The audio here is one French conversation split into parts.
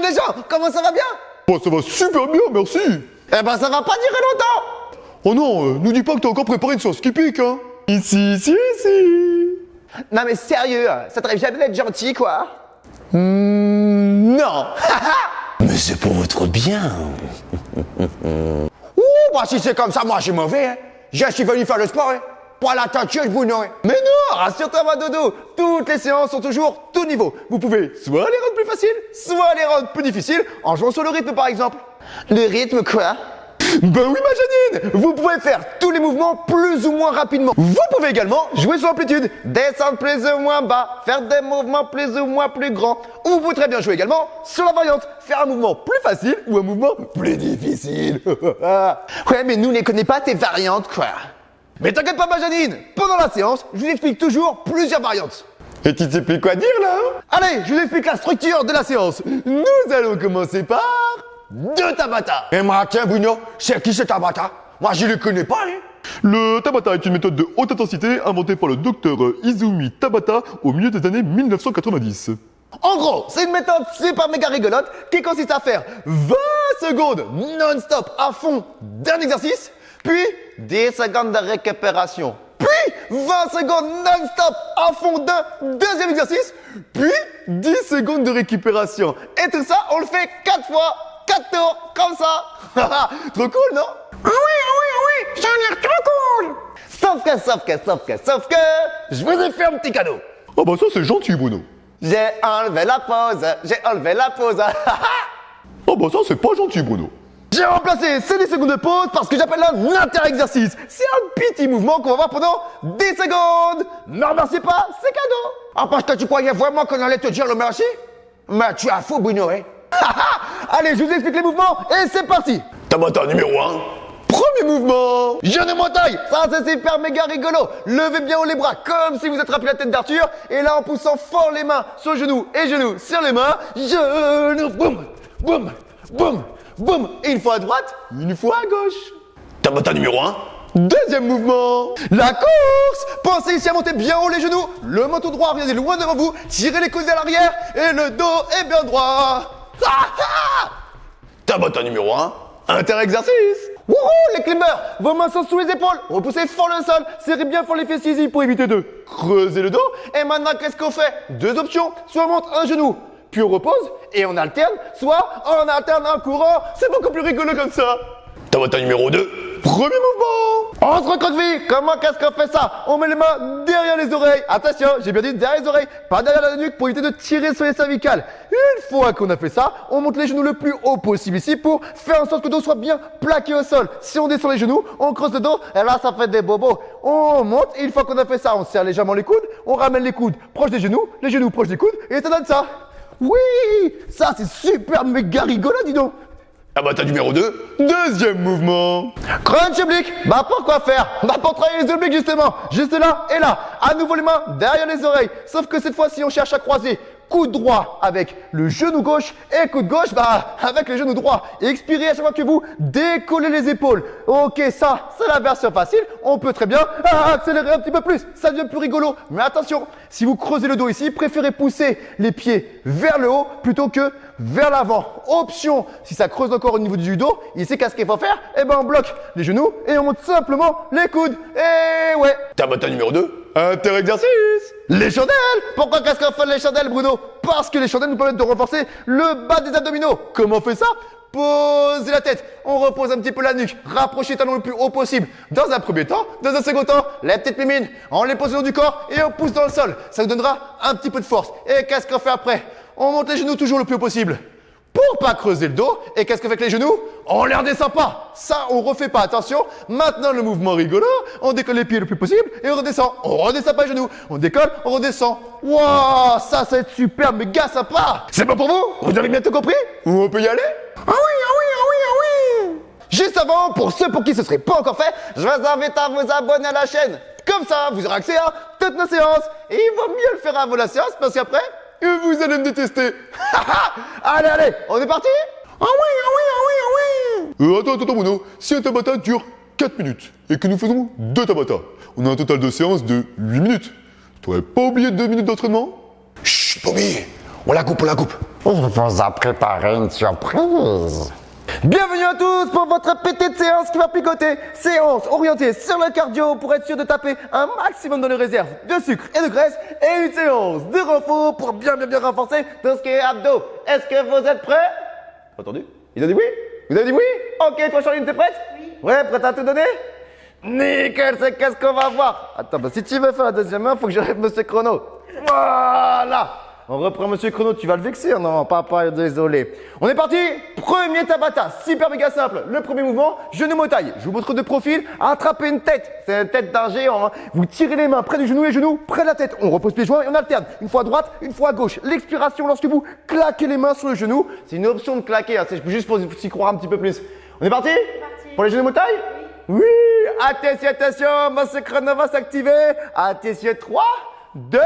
les gens, comment ça va bien? Bah ça va super bien, merci. Eh ben ça va pas durer longtemps. Oh non, nous dis pas que t'as encore préparé une séance qui pique, hein. Ici. Non mais sérieux, ça t'arrive jamais d'être gentil quoi? Non. Mais c'est pour votre bien. Ouh, bah si c'est comme ça, moi je suis mauvais. Hein. Je suis venu faire le sport, hein. Pas la tâcheuse, Bruno. Hein. Mais non, rassure-toi, ma dodo. Toutes les séances sont toujours tout niveau. Vous pouvez soit les rendre plus faciles, soit les rendre plus difficiles, en jouant sur le rythme par exemple. Le rythme quoi? Ben oui, ma Janine. Vous pouvez faire tous les mouvements plus ou moins rapidement. Vous pouvez également jouer sur l'amplitude, descendre plus ou moins bas, faire des mouvements plus ou moins plus grands. Ou vous pouvez très bien jouer également sur la variante, faire un mouvement plus facile ou un mouvement plus difficile. Ouais, mais nous ne les connaissons pas tes variantes, quoi. Mais t'inquiète pas, ma Janine. Pendant la séance, je vous explique toujours plusieurs variantes. Et tu sais plus quoi dire là? Allez, je vous explique la structure de la séance. Nous allons commencer par 2 Tabata. Et moi, tiens, Bruno, c'est qui ce Tabata? Moi, je le connais pas, hein. Le Tabata est une méthode de haute intensité inventée par le docteur Izumi Tabata au milieu des années 1990. En gros, c'est une méthode super méga rigolote qui consiste à faire 20 secondes non-stop à fond d'un exercice, puis 10 secondes de récupération, puis 20 secondes non-stop à fond d'un deuxième exercice, puis 10 secondes de récupération. Et tout ça, on le fait 4 fois, 4 tours, comme ça. Trop cool, non? Ah oui, ça a l'air trop cool. Sauf que, je vous ai fait un petit cadeau. Ah bah ça c'est gentil Bruno. J'ai enlevé la pause. Ah bah ça c'est pas gentil Bruno. J'ai remplacé ces 10 secondes de pause parce que j'appelle un inter-exercice. C'est un petit mouvement qu'on va voir pendant 10 secondes. Ne remerciez pas, c'est cadeau. Ah, parce que tu croyais vraiment qu'on allait te dire le merci? Mais tu as faux, Bruno, hein. Allez, je vous explique les mouvements et c'est parti. Tabata numéro 1. Premier mouvement, genou montagne. Ça c'est super méga rigolo. Levez bien haut les bras comme si vous attrapiez la tête d'Arthur. Et là en poussant fort les mains sur genoux et genoux sur les mains. Genoux, boum, boum, boum, boum. Et une fois à droite, une fois à gauche. Tabata numéro 1. Deuxième mouvement, la course. Pensez ici à monter bien haut les genoux. Le menton droit, regardez loin devant vous. Tirez les coudes vers l'arrière et le dos est bien droit. Tabata numéro 1. Inter-exercice. Wouhou, les climbers. Vos mains sont sous les épaules. Repoussez fort le sol. Serrez bien fort les fessiers ici pour éviter de creuser le dos. Et maintenant, qu'est-ce qu'on fait? 2 options. Soit on monte un genou, puis on repose et on alterne. Soit on alterne en courant. C'est beaucoup plus rigolo comme ça. Tabata numéro 2. Premier mouvement. On se recroqueville. Comment qu'est-ce qu'on fait ça? On met les mains derrière les oreilles. Attention, j'ai bien dit derrière les oreilles, pas derrière la nuque pour éviter de tirer sur les cervicales. Une fois qu'on a fait ça, on monte les genoux le plus haut possible ici pour faire en sorte que le dos soit bien plaqué au sol. Si on descend les genoux, on creuse le dos et là ça fait des bobos. On monte et une fois qu'on a fait ça, on serre légèrement les coudes, on ramène les coudes proches des genoux proches des coudes et ça donne ça. Oui, ça c'est super méga rigolo, dis donc. Tabata numéro 2. Deuxième mouvement. Crunch oblique, bah pourquoi faire? Bah pour travailler les obliques justement, juste là et là. À nouveau les mains derrière les oreilles, sauf que cette fois-ci on cherche à croiser coude droit avec le genou gauche et coude gauche bah avec le genou droit. Et expirez à chaque fois que vous décollez les épaules. Ok, ça c'est la version facile, on peut très bien accélérer un petit peu plus, ça devient plus rigolo. Mais attention, si vous creusez le dos ici, préférez pousser les pieds vers le haut plutôt que vers l'avant. Option, si ça creuse encore au niveau du dos, ici qu'est-ce qu'il faut faire? Eh ben on bloque les genoux et on monte simplement les coudes. Et ouais. Tabata numéro 2. Inter-exercice. Les chandelles. Pourquoi qu'est-ce qu'on fait les chandelles, Bruno? Parce que les chandelles nous permettent de renforcer le bas des abdominaux. Comment on fait ça? Posez la tête, on repose un petit peu la nuque, rapprochez les talons le plus haut possible. Dans un premier temps, dans un second temps, les petites mimines, on les pose au long du corps et on pousse dans le sol. Ça nous donnera un petit peu de force. Et qu'est-ce qu'on fait après? On monte les genoux toujours le plus haut possible. Pour pas creuser le dos, et qu'est-ce qu'on fait avec les genoux? On les redescend pas. Ça, on refait pas. Attention, maintenant le mouvement rigolo, on décolle les pieds le plus possible et on redescend. On redescend pas les genoux. On décolle, on redescend. Waouh, ça va être super méga sympa. C'est pas pour vous? Vous avez bien tout compris? Ou on peut y aller? Ah oui. Juste avant, pour ceux pour qui ce serait pas encore fait, je vous invite à vous abonner à la chaîne. Comme ça, vous aurez accès à toutes nos séances. Et il vaut mieux le faire avant la séance parce qu'après, vous allez me détester. Allez, on est parti? Ah oui. Attends Bruno, si un Tabata dure 4 minutes et que nous faisons 2 Tabata, on a un total de séance de 8 minutes. T'aurais pas oublié 2 minutes d'entraînement? Chut, Bobby. On la coupe, on la coupe. Il vous a préparé une surprise. Bienvenue à tous pour votre petite séance qui va picoter. Séance orientée sur le cardio pour être sûr de taper un maximum dans les réserves de sucre et de graisse. Et une séance de renfort pour bien renforcer tout ce qui est abdos. Est-ce que vous êtes prêts? Entendu? Ils ont dit oui? Vous avez dit oui? Ok, toi Charline, t'es prête? Oui. Ouais, prête à tout donner? Nickel, c'est qu'est-ce qu'on va voir? Attends, bah, si tu veux faire la deuxième main, faut que j'arrête Monsieur Chrono. Voilà! On reprend Monsieur Chrono, tu vas le vexer? Non, papa, désolé. On est parti. Premier Tabata, super méga simple. Le premier mouvement, genou motaille. Je vous montre de profil, attrapez une tête. C'est une tête d'un géant. Hein. Vous tirez les mains près du genou, les genoux près de la tête. On repose pieds joints et on alterne. Une fois à droite, une fois à gauche. L'expiration lorsque vous claquez les mains sur le genou. C'est une option de claquer, hein. C'est juste pour s'y croire un petit peu plus. On est parti? Pour les genoux motaille? Oui. Attention, Monsieur Chrono va s'activer. Attention, 3, 2,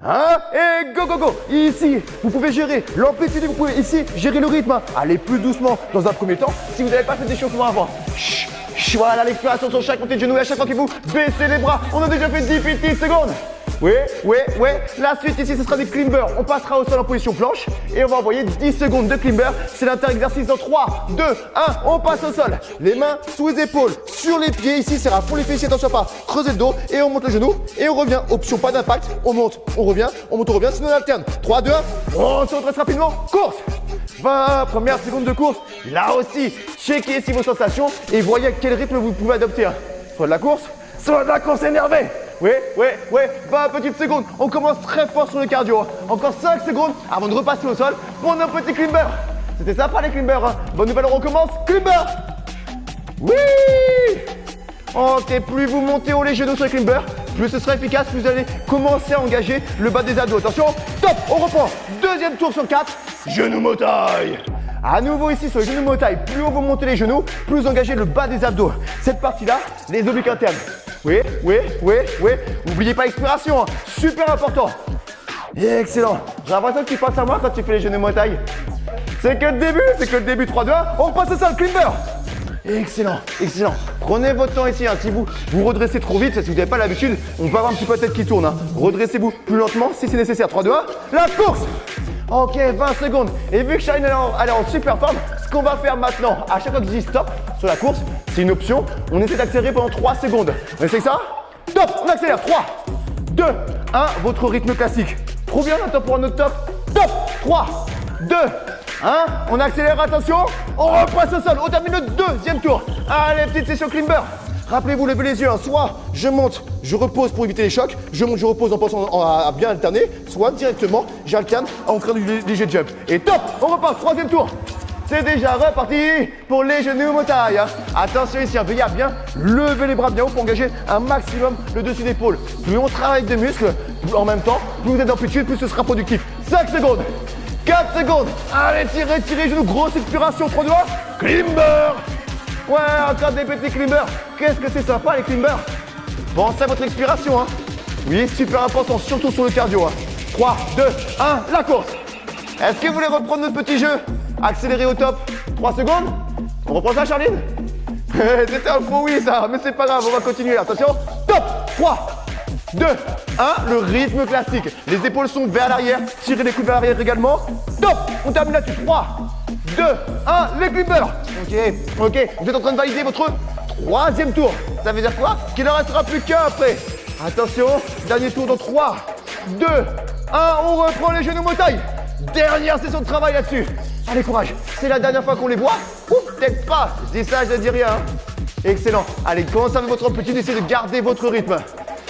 1, et go go go. Ici, vous pouvez gérer l'amplitude, vous pouvez ici gérer le rythme. Allez plus doucement dans un premier temps si vous n'avez pas fait des échauffements avant. Chut, chut, voilà l'expiration sur chaque montée de genou et à chaque fois que vous baissez les bras. On a déjà fait 10 petites secondes. Oui. La suite ici, ce sera des climbers. On passera au sol en position planche et on va envoyer 10 secondes de climber. C'est l'inter-exercice dans 3, 2, 1. On passe au sol. Les mains sous les épaules, sur les pieds. Ici, c'est à fond les fessiers. Attention à pas creuser le dos et on monte le genou et on revient. Option pas d'impact. On monte, on revient, on monte, on revient. Sinon, on alterne. 3, 2, 1. On se redresse rapidement. Course. 20 premières secondes de course. Là aussi, checkez ici vos sensations et voyez à quel rythme vous pouvez adopter. Soit de la course, soit de la course énervée. Oui, 20 petites secondes. On commence très fort sur le cardio. Encore 5 secondes avant de repasser au sol pour nos petits climbers. C'était sympa les climbers. Hein. Bonne nouvelle, on recommence. Climber. Oui. Ok, plus vous montez haut les genoux sur les climbers, plus ce sera efficace, plus vous allez commencer à engager le bas des abdos. Attention, top, on reprend. Deuxième tour sur 4. Genoux motaille. À nouveau ici sur les genoux motaille, plus on vous montez les genoux, plus vous engagez le bas des abdos. Cette partie-là, les obliques internes. Oui. N'oubliez pas l'expiration, hein. Super important. Excellent. J'ai l'impression que tu penses à moi quand tu fais les genoux motaille. C'est que le début, 3, 2, 1. On passe au sol, climber. Excellent. Prenez votre temps ici. Hein. Si vous redressez trop vite, si vous n'avez pas l'habitude, on peut avoir un petit peu la tête qui tourne. Hein. Redressez-vous plus lentement si c'est nécessaire. 3, 2, 1. La course. Ok, 20 secondes. Et vu que Charline elle est en super forme, ce qu'on va faire maintenant, à chaque fois que je dis stop sur la course, c'est une option. On essaie d'accélérer pendant 3 secondes. On essaie ça? Top, on accélère. 3, 2, 1. Votre rythme classique. Trop bien, maintenant pour un autre top. Top. 3, 2, 1. On accélère, attention. On repasse au sol. On termine le deuxième tour. Allez, petite session climber. Rappelez-vous, levez les yeux. Hein. Soit je monte, je repose pour éviter les chocs. Je monte, je repose en pensant à bien alterner. Soit directement, j'alterne en créant du léger jump. Et top, on repart. Troisième tour. C'est déjà reparti pour les genoux motaille. Hein. Attention ici, veillez à bien lever les bras bien haut pour engager un maximum le dessus d'épaule. Plus on travaille de muscles, en même temps, plus vous êtes d'amplitude, plus ce sera productif. 5 secondes. 4 secondes. Allez, tirez, genoux. Grosse expiration. 3, 2, 1. Climber. Ouais, encore des petits climbers. Qu'est-ce que c'est sympa les climbers. Pensez à votre expiration. Hein. Oui, super important, surtout sur le cardio. Hein. 3, 2, 1, la course. Est-ce que vous voulez reprendre notre petit jeu? Accélérer au top. 3 secondes. On reprend ça, Charline? C'était un faux oui, ça. Mais c'est pas grave, on va continuer. Attention. Top. 3, 2, 1. Le rythme classique. Les épaules sont vers l'arrière. Tirez les coudes vers l'arrière également. Top. On termine là-dessus. 3, 2, 1. Les climbers. Ok. Vous êtes en train de valider votre troisième tour. Ça veut dire quoi? Qu'il ne restera plus qu'un après. Attention. Dernier tour dans 3, 2, 1. On reprend les genoux motaille. Dernière session de travail là-dessus. Allez, courage. C'est la dernière fois qu'on les voit. Ou peut-être pas. Je dis ça, je ne dis rien. Excellent. Allez, commencez avec votre amplitude. Essayez de garder votre rythme.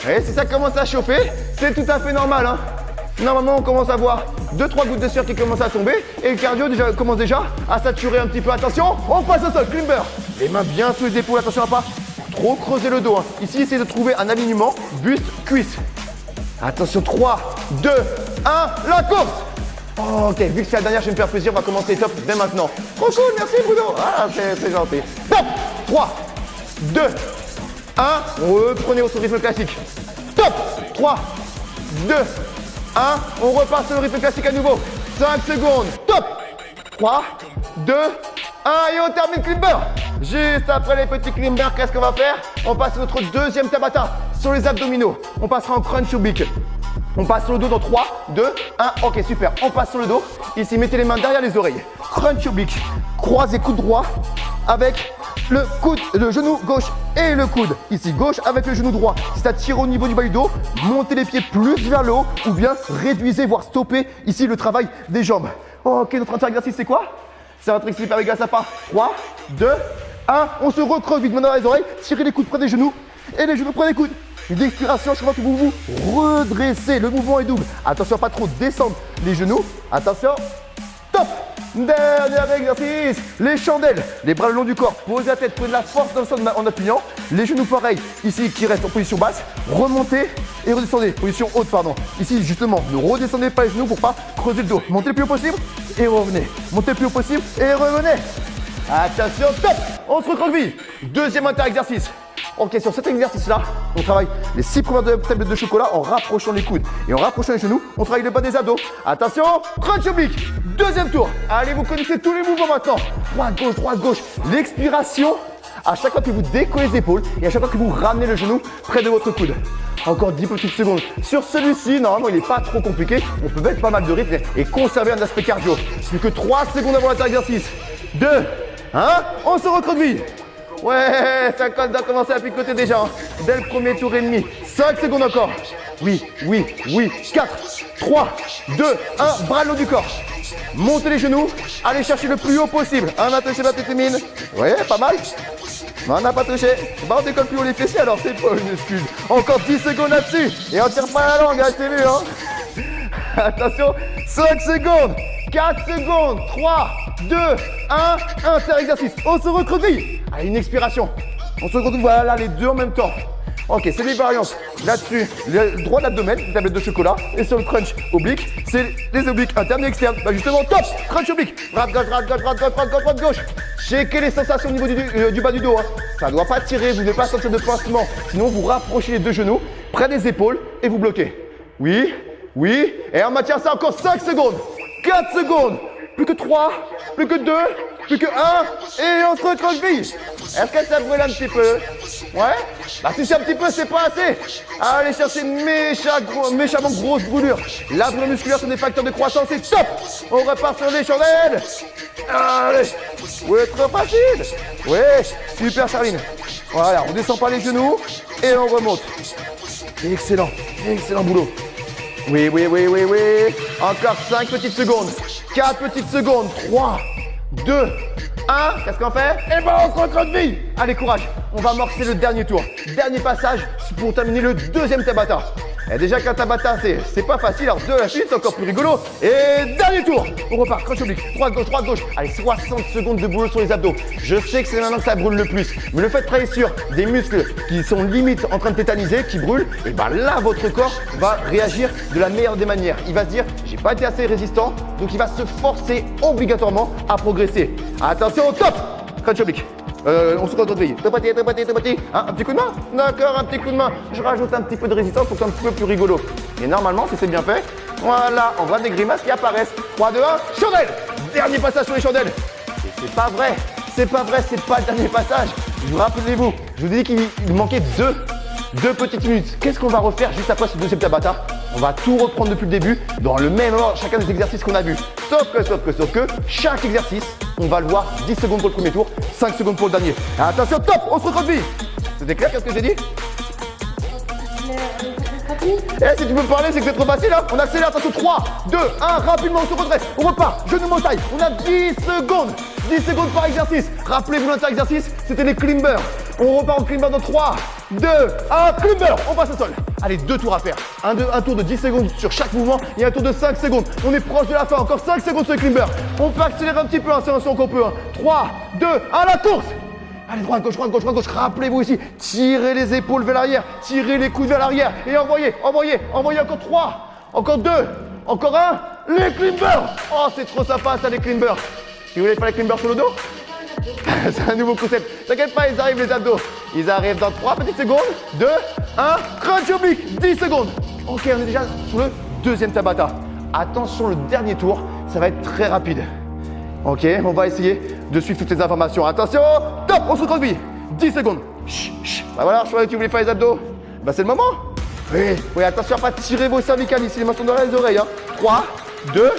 Et si ça commence à chauffer, c'est tout à fait normal. Hein. Normalement, on commence à voir 2-3 gouttes de sueur qui commencent à tomber. Et le cardio commence déjà à saturer un petit peu. Attention, on passe au sol. Climber. Les mains bien sous les épaules. Attention à pas trop creuser le dos. Hein. Ici, essayez de trouver un alignement buste-cuisse. Attention, 3, 2, 1. La course. Oh, ok, vu que c'est la dernière, je vais me faire plaisir, on va commencer top dès maintenant. Trop cool, merci Bruno. Ah, c'est gentil. Top. 3, 2, 1. Reprenez votre rythme classique. Top. 3, 2, 1. On repart sur le rythme classique à nouveau. 5 secondes. Top. 3, 2, 1. Et on termine climber. Juste après les petits climbers, qu'est-ce qu'on va faire? On passe à notre deuxième Tabata sur les abdominaux. On passera en crunch ou bic. On passe sur le dos dans 3, 2, 1. Ok, super. On passe sur le dos. Ici, mettez les mains derrière les oreilles. Crunch oblique. Croisez coude droit avec le genou gauche et le coude. Ici, gauche avec le genou droit. Si ça tire au niveau du bas du dos, montez les pieds plus vers le haut ou bien réduisez, voire stoppez ici le travail des jambes. Ok, notre exercice, c'est quoi? C'est un trick super méga sympa. 3, 2, 1. On se recreuse vite, main dans les oreilles. Tirez les coudes près des genoux et les genoux près des coudes. Une expiration, je crois que vous vous redressez. Le mouvement est double. Attention à pas trop descendre les genoux. Attention. Top. Dernier exercice. Les chandelles. Les bras le long du corps. Posez la tête. Prenez de la force dans le sol en appuyant. Les genoux pareil. Ici qui restent en position basse. Remontez et redescendez. Position haute, pardon. Ici justement, ne redescendez pas les genoux pour pas creuser le dos. Montez le plus haut possible et revenez. Montez le plus haut possible et revenez. Attention, top. On se recroqueville. Deuxième inter-exercice. Ok, sur cet exercice-là, on travaille les 6 premières tablettes de chocolat en rapprochant les coudes. Et en rapprochant les genoux, on travaille le bas des abdos. Attention, crunch oblique. Deuxième tour. Allez, vous connaissez tous les mouvements maintenant. Droite, gauche, droite, gauche. L'expiration, à chaque fois que vous décollez les épaules et à chaque fois que vous ramenez le genou près de votre coude. Encore 10 petites secondes. Sur celui-ci, normalement, il n'est pas trop compliqué. On peut mettre pas mal de rythme et conserver un aspect cardio. Plus que 3 secondes avant l'inter-exercice. 2, 1, on se recroqueville. Ouais, ça doit commencer à picoter déjà, hein. Dès le premier tour et demi. 5 secondes encore. Oui, oui, oui. 4, 3, 2, 1. Bras le long du corps. Montez les genoux. Allez chercher le plus haut possible. On a touché la tétémine. Ouais, pas mal. Mais on n'a pas touché. Bah, on décolle plus haut les fessiers alors, c'est pas une excuse. Encore 10 secondes là-dessus. Et on tire pas la langue, hein, je t'ai vu, hein. Attention, 5 secondes. 4 secondes. 3, 2, 1. Inter-exercice. On se recroqueville. Allez, une expiration. On se retrouve, voilà, les deux en même temps. Ok, c'est les variantes. Là-dessus, le droit de l'abdomen, une tablette de chocolat. Et sur le crunch oblique, c'est les obliques internes et externes. Bah justement, top. Crunch oblique. Droite, gauche, droite, gauche, droite, gauche, droite, gauche, droite, gauche. Checkez les sensations au niveau du bas du dos, hein. Ça ne doit pas tirer, vous ne devez pas sentir de pincement. Sinon, vous rapprochez les deux genoux, près des épaules et vous bloquez. Oui, oui. Et on maintient ça encore 5 secondes. 4 secondes. Plus que 3, plus que 2, plus que 1. Et on se recroqueville. Est-ce que ça brûle un petit peu? Ouais? Bah si c'est un petit peu, c'est pas assez. Allez chercher une méchamment grosse brûlure. La brûlure musculaire sont des facteurs de croissance, c'est top. On repart sur les chandelles. Allez. Ouais, trop facile. Ouais, super Charline. Voilà, on descend par les genoux et on remonte. Excellent, excellent boulot. Oui, oui, oui, oui, oui. Encore 5 petites secondes. 4 petites secondes. 3, 2, 1. Qu'est-ce qu'on fait? Et ben on se recroqueville. Allez, courage. On va amorcer le dernier tour. Dernier passage pour terminer le deuxième Tabata. Et déjà qu'un Tabata, c'est pas facile. Alors, de la suite, c'est encore plus rigolo. Et dernier tour. On repart. Crunch oblique. Droite, gauche, droite, gauche. Allez, 60 secondes de boulot sur les abdos. Je sais que c'est maintenant que ça brûle le plus. Mais le fait de travailler sur des muscles qui sont limite en train de tétaniser, qui brûlent, et ben là, votre corps va réagir de la meilleure des manières. Il va se dire, j'ai pas été assez résistant, donc il va se forcer obligatoirement à progresser. Attention, top. Crunch oblique. On se recroqueville. Un petit coup de main. D'accord, un petit coup de main. Je rajoute un petit peu de résistance pour que c'est un petit peu plus rigolo. Et normalement, si c'est bien fait, voilà, on voit des grimaces qui apparaissent. 3, 2, 1, chandelle. Dernier passage sur les chandelles. Et c'est pas vrai. C'est pas vrai, c'est pas le dernier passage. Rappelez-vous, je vous ai dit qu'il manquait deux petites minutes. Qu'est-ce qu'on va refaire juste après ce deuxième Tabata? On va tout reprendre depuis le début, dans le même ordre, chacun des exercices qu'on a vus. Sauf que, chaque exercice, on va le voir 10 secondes pour le premier tour, 5 secondes pour le dernier. Attention, top, on se recroqueville. C'était clair, qu'est-ce que j'ai dit? Eh, si tu peux me parler, c'est que c'est trop facile, hein. On accélère, attention, 3, 2, 1, rapidement, on se redresse. On repart, genou montagne. On a 10 secondes. 10 secondes par exercice. Rappelez-vous l'inter-exercice, c'était les climbers. On repart en climber dans 3, 2, 1, climber. On passe au sol. Allez, 2 tours à faire. Un tour de 10 secondes sur chaque mouvement et un tour de 5 secondes. On est proche de la fin, encore 5 secondes sur les climbers. On peut accélérer un petit peu, hein, c'est un son qu'on peut. 3, 2, 1, la course. Allez, droite, gauche, droite, gauche, droite, gauche. Rappelez-vous ici, tirez les épaules vers l'arrière, tirez les coudes vers l'arrière et envoyez encore 3, encore 2, encore 1, les climbers. Oh, c'est trop sympa ça, les climbers. Si vous voulez faire les climbers sur le dos, c'est un nouveau concept. T'inquiète pas, ils arrivent les abdos. Ils arrivent dans 3 petites secondes, 2, 1, crunch oblique, 10 secondes. Ok, on est déjà sur le deuxième Tabata. Attention, le dernier tour, ça va être très rapide. Ok, on va essayer de suivre toutes les informations. Attention, top, on se recroqueville. 10 secondes. Chut, chut. Bah voilà, je croyais que tu voulais faire les abdos. Bah c'est le moment. Oui, attention à pas tirer vos cervicales ici, les mains sont dans les oreilles. Hein. 3, 2,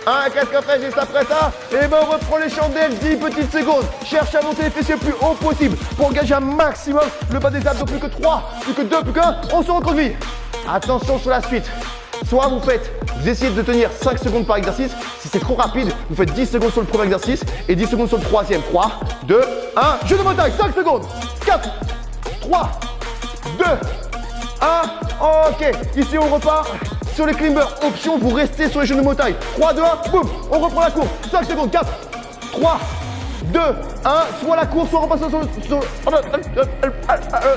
1, qu'est-ce qu'on fait juste après ça? Et ben on reprend les chandelles, 10 petites secondes. Cherche à monter les fessiers le plus haut possible pour engager un maximum le bas des abdos. Plus que 3, plus que 2, plus que 1, on se recroqueville. Attention sur la suite. Soit vous essayez de tenir 5 secondes par exercice. Si c'est trop rapide, vous faites 10 secondes sur le premier exercice et 10 secondes sur le troisième. 3, 2, 1, jeu de montagne, 5 secondes. 4, 3, 2, 1, ok. Ici on repart sur les climbers. Option, vous restez sur les genoux de montagne. 3, 2, 1, boum. On reprend la course. 5 secondes, 4, 3, 2, 1. Soit la course, soit on repasse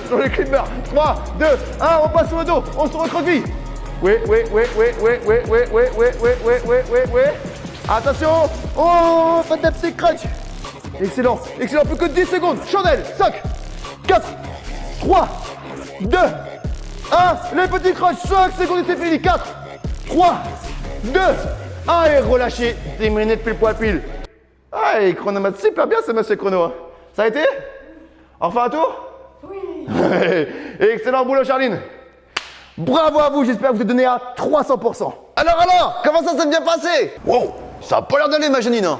sur les climbers. 3, 2, 1, on passe sur le dos. On se recroqueville. Oui. Attention. Oh, faites des petits crunchs. Excellent, excellent. Plus que 10 secondes. Chandelle. 5, 4, 3, 2, 1. Les petits crunchs. 5 secondes et c'est fini. 4, 3, 2, 1. Et relâchez. Terminé depuis le poil pile. Ah, il chronomètre super bien ce monsieur chrono. Hein. Ça a été? Enfin un tour? Oui. Excellent boulot, Charline. Bravo à vous, j'espère que vous êtes donné à 300%. Alors, comment ça s'est bien passé? Wow, ça a pas l'air d'aller, ma Janine.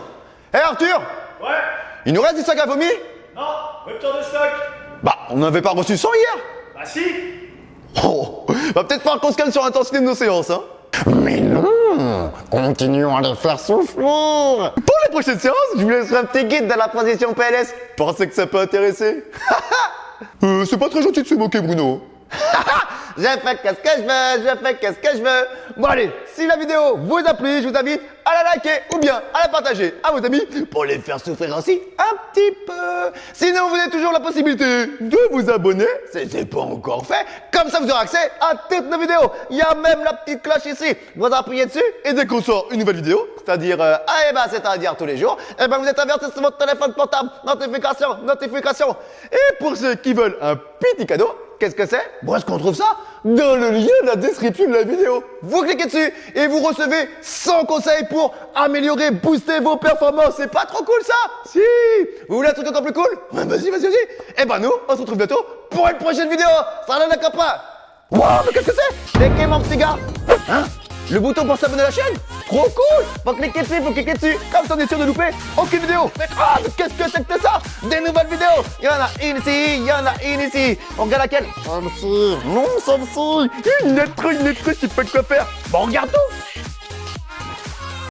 Hé, Arthur? Ouais. Il nous reste du sac à vomi? Non, rupture de stock. Bah, on n'avait pas reçu 100 hier. Bah si. Oh, va peut-être falloir qu'on se calme sur l'intensité de nos séances, hein. Mais non, continuons à les faire souffrir. Pour les prochaines séances, je vous laisserai un petit guide dans la position PLS. Pensez que ça peut intéresser? C'est pas très gentil de se moquer, Bruno. Je fais qu'est-ce que je veux. Bon allez, si la vidéo vous a plu, je vous invite à la liker ou bien à la partager à vos amis pour les faire souffrir aussi un petit peu. Sinon, vous avez toujours la possibilité de vous abonner, c'est pas encore fait. Comme ça, vous aurez accès à toutes nos vidéos. Il y a même la petite cloche ici. Vous appuyez dessus et dès qu'on sort une nouvelle vidéo, c'est-à-dire, c'est-à-dire tous les jours, vous êtes avertis sur votre téléphone portable. Notification. Et pour ceux qui veulent un petit cadeau, qu'est-ce que c'est? Où est-ce qu'on trouve ça? Dans le lien de la description de la vidéo. Vous cliquez dessus et vous recevez 100 conseils pour améliorer, booster vos performances. C'est pas trop cool ça? Si! Vous voulez un truc encore plus cool? Ouais, vas-y. Et ben nous, on se retrouve bientôt pour une prochaine vidéo. Salut les copains! Wow, mais qu'est-ce que c'est? Cliquez mon petit gars. Hein? Le bouton pour s'abonner à la chaîne? Trop cool! Faut cliquer dessus, comme ça on est sûr de louper aucune vidéo. Mais qu'est-ce que c'est que ça? Des nouvelles vidéos! Il y en a une ici, On regarde laquelle? Celle-ci. Non, celle-ci! Une autre, tu sais pas quoi faire. Bon, regarde tout!